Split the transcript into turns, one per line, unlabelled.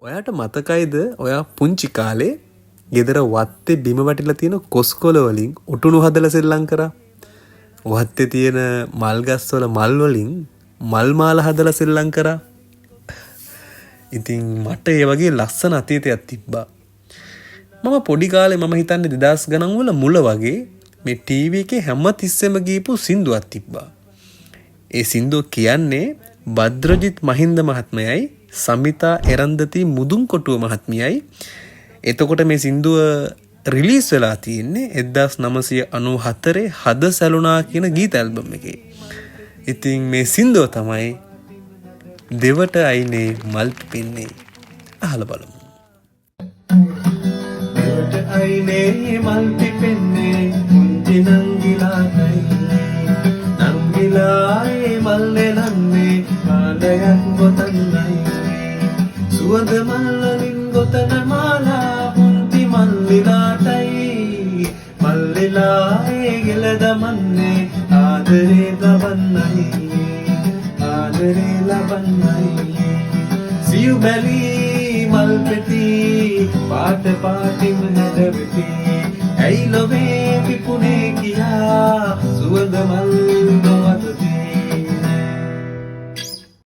ඔයාට මතකයිද ඔයා පුංචි කාලේ ගෙදර වත්තේ බිම වැටිලා තියෙන කොස්කොල වලින් උටුණු හදලා සෙල්ලම් කරා? වත්තේ තියෙන මල් ගස් වල මල් වලින් මල් මාලා හදලා සෙල්ලම් කරා? ඉතින් මට ඒ වගේ ලස්සන අතීතයක් තිබ්බා. මම පොඩි කාලේ මම හිතන්නේ 2000 ගණන් වල මුල වගේ මේ ටීවී එකේ හැම තිස්සෙම ගියපු සින්දුවක් තිබ්බා. ඒ සින්දුව කියන්නේ භද්‍රජිත් මහින්ද මහත්මයයි සමිතා එරන්දති මුදුන්කොටුව මහත්මියයි. එතකොට මේ සින්දුව රිලීස් වෙලා තියෙන්නේ 1994 හද සැලුනා කියන ගීත ඇල්බම් එකේ. ඉතින් මේ සින්දුව තමයි දෙවට අයිනේ මල් පිපෙන්නේ. අහලා බලමු. දෙවට අයිනේ මල් පිපෙන්නේ මුංජි නංගිලායි නංගිලායි මල් නෙලන්නේ කාලයක් ගොතන්නයි සුවඳ මල්ලින් ගොතන මාලා පුංචි මල්ලිලාටයි මල්ලිලායේ ගෙල දමන්නේ ආදරේ ලබන්නයි ආදරේ ලබන්නයි සියු බැලි මල් පෙති පාට පාටින් නැදවිති ඇයි ලොවේ විපුනේ කියා සුවඳ මල් නොවත